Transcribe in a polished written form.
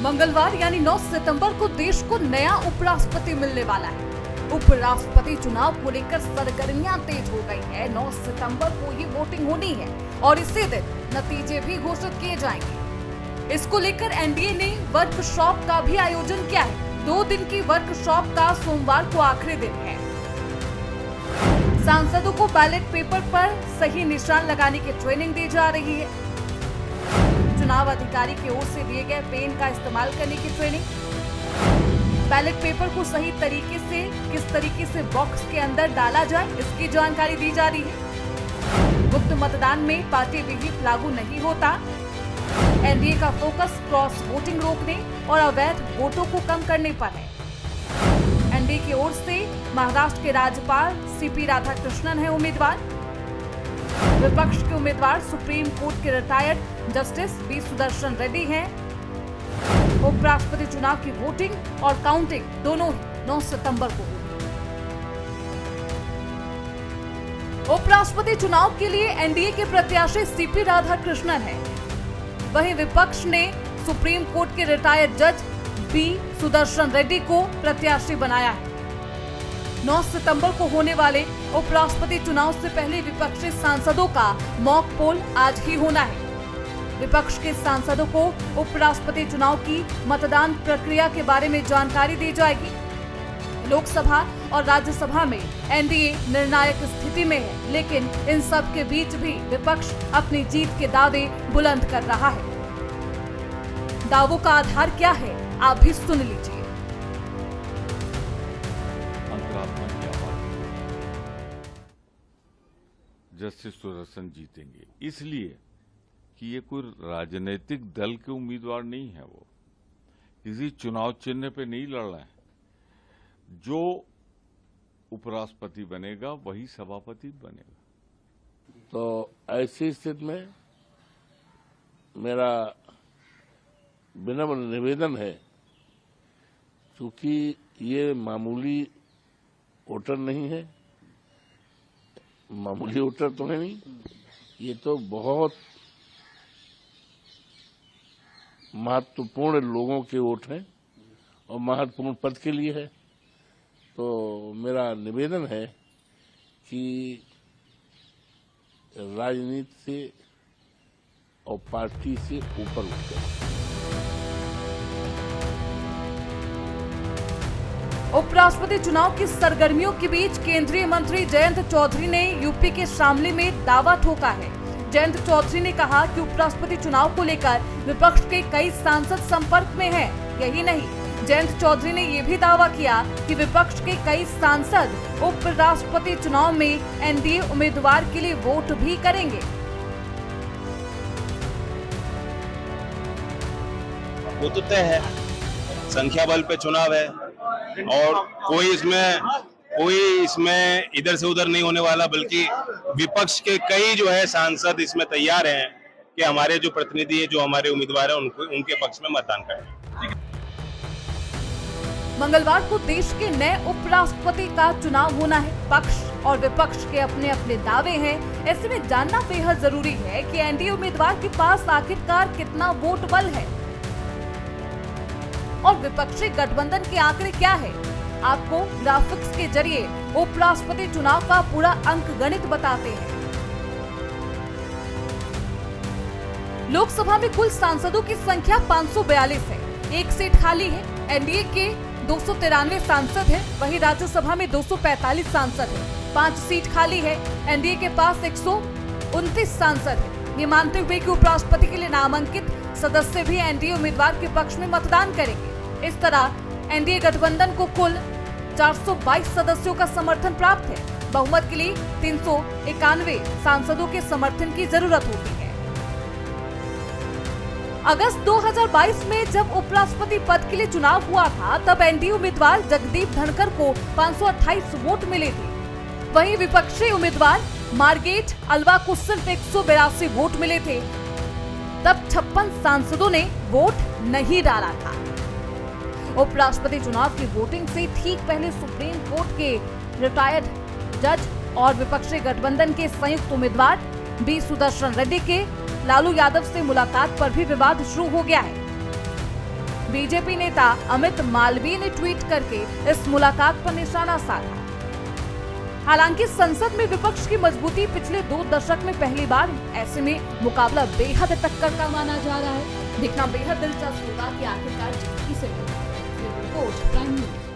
मंगलवार यानी 9 सितंबर को देश को नया उपराष्ट्रपति मिलने वाला है। उपराष्ट्रपति चुनाव को लेकर सरगर्मियां तेज हो गई है। 9 सितंबर को ही वोटिंग होनी है और इसी दिन नतीजे भी घोषित किए जाएंगे। इसको लेकर एनडीए ने वर्कशॉप का भी आयोजन किया है। 2 दिन की वर्कशॉप का सोमवार को आखिरी दिन है। सांसदों को बैलेट पेपर पर सही निशान लगाने की ट्रेनिंग दी जा रही है। चुनाव अधिकारी की ओर से दिए गए पेन का इस्तेमाल करने की ट्रेनिंग, बैलेट पेपर को सही तरीके से किस तरीके से बॉक्स के अंदर डाला जाए इसकी जानकारी दी जा रही है। गुप्त मतदान में पार्टी विहिप लागू नहीं होता। एनडीए का फोकस क्रॉस वोटिंग रोकने और अवैध वोटों को कम करने पर है। एनडीए की ओर से महाराष्ट्र के राज्यपाल सीपी राधाकृष्णन है उम्मीदवार। विपक्ष के उम्मीदवार सुप्रीम कोर्ट के retired justice B Sudarshan Reddy हैं। उपराष्ट्रपति चुनाव की वोटिंग और काउंटिंग दोनों ही 9 सितंबर को होगी। उपराष्ट्रपति चुनाव के लिए एनडीए के प्रत्याशी सीपी राधाकृष्णन हैं। वहीं विपक्ष ने सुप्रीम कोर्ट के रिटायर्ड जज बी सुदर्शन रेड्डी को प्रत्याशी बनाया है। 9 सितंबर को होने वाले उपराष्ट्रपति चुनाव से पहले विपक्षी सांसदों का मॉक पोल आज ही होना है। विपक्ष के सांसदों को उपराष्ट्रपति चुनाव की मतदान प्रक्रिया के बारे में जानकारी दी जाएगी। लोकसभा और राज्यसभा में एनडीए निर्णायक स्थिति में है, लेकिन इन सब के बीच भी विपक्ष अपनी जीत के दावे बुलंद कर रहा है। दावों का आधार क्या है, आप भी सुन लीजिए। जस्टिस सुदर्शन जीतेंगे, इसलिए कि ये कोई राजनीतिक दल के उम्मीदवार नहीं है। वो किसी चुनाव चिन्ह पे नहीं लड़ रहे हैं। जो उपराष्ट्रपति बनेगा वही सभापति बनेगा। तो ऐसी स्थिति में मेरा विनम्र निवेदन है, क्योंकि ये मामूली वोटर नहीं है, मामूली वोटर तो है नहीं, ये तो बहुत महत्वपूर्ण लोगों के वोट हैं और महत्वपूर्ण पद के लिए है। तो मेरा निवेदन है कि राजनीति से और पार्टी से ऊपर उठकर उपराष्ट्रपति चुनाव की सरगर्मियों के बीच केंद्रीय मंत्री जयंत चौधरी ने यूपी के शामली में दावा ठोका है। जयंत चौधरी ने कहा कि उपराष्ट्रपति चुनाव को लेकर विपक्ष के कई सांसद संपर्क में हैं। यही नहीं, जयंत चौधरी ने यह भी दावा किया कि विपक्ष के कई सांसद उपराष्ट्रपति चुनाव में एनडीए उम्मीदवार के लिए वोट भी करेंगे। वो तो तय है, संख्या बल पे चुनाव है और कोई इसमें इधर से उधर नहीं होने वाला, बल्कि विपक्ष के कई जो है सांसद इसमें तैयार हैं कि हमारे जो प्रतिनिधि है, जो हमारे उम्मीदवार हैं, उनके पक्ष में मतदान करें। मंगलवार को देश के नए उपराष्ट्रपति का चुनाव होना है। पक्ष और विपक्ष के अपने अपने दावे हैं। ऐसे में जानना बेहद जरूरी है कि एनडीए उम्मीदवार के पास आखिरकार कितना वोट बल है और विपक्षी गठबंधन के आंकड़े क्या है। आपको ग्राफिक्स के जरिए उपराष्ट्रपति चुनाव का पूरा अंकगणित बताते हैं। लोकसभा में कुल सांसदों की संख्या 542 है। 1 सीट खाली है। एनडीए के 293 सांसद हैं, वहीं राज्यसभा में 245 सांसद हैं। 5 सीट खाली है। एनडीए के पास 129 सांसद हैं। ये मानते हुए कि उपराष्ट्रपति के लिए नामांकित सदस्य भी एनडीए उम्मीदवार के पक्ष में मतदान करेंगे। इस तरह एनडीए गठबंधन को कुल 422 सदस्यों का समर्थन प्राप्त है। बहुमत के लिए 391 सांसदों के समर्थन की जरूरत होती है। अगस्त 2022 में जब उपराष्ट्रपति पद के लिए चुनाव हुआ था, तब एनडीए उम्मीदवार जगदीप धनखड़ को 528 वोट मिले थे। वहीं विपक्षी उम्मीदवार मार्गेट अल्वा को सिर्फ 182 वोट मिले थे। तब 56 सांसदों ने वोट नहीं डाला था। उपराष्ट्रपति चुनाव की वोटिंग से ठीक पहले सुप्रीम कोर्ट के रिटायर्ड जज और विपक्षी गठबंधन के संयुक्त उम्मीदवार बी सुदर्शन रेड्डी के लालू यादव से मुलाकात पर भी विवाद शुरू हो गया है। बीजेपी नेता अमित मालवीय ने ट्वीट करके इस मुलाकात पर निशाना साधा। हालांकि संसद में विपक्ष की मजबूती पिछले 2 दशक में पहली बार है। ऐसे में मुकाबला बेहद टक्कर का माना जा रहा है। देखना बेहद दिलचस्प होगा कि आखिरकार किसे मिलेगा। Report prime news.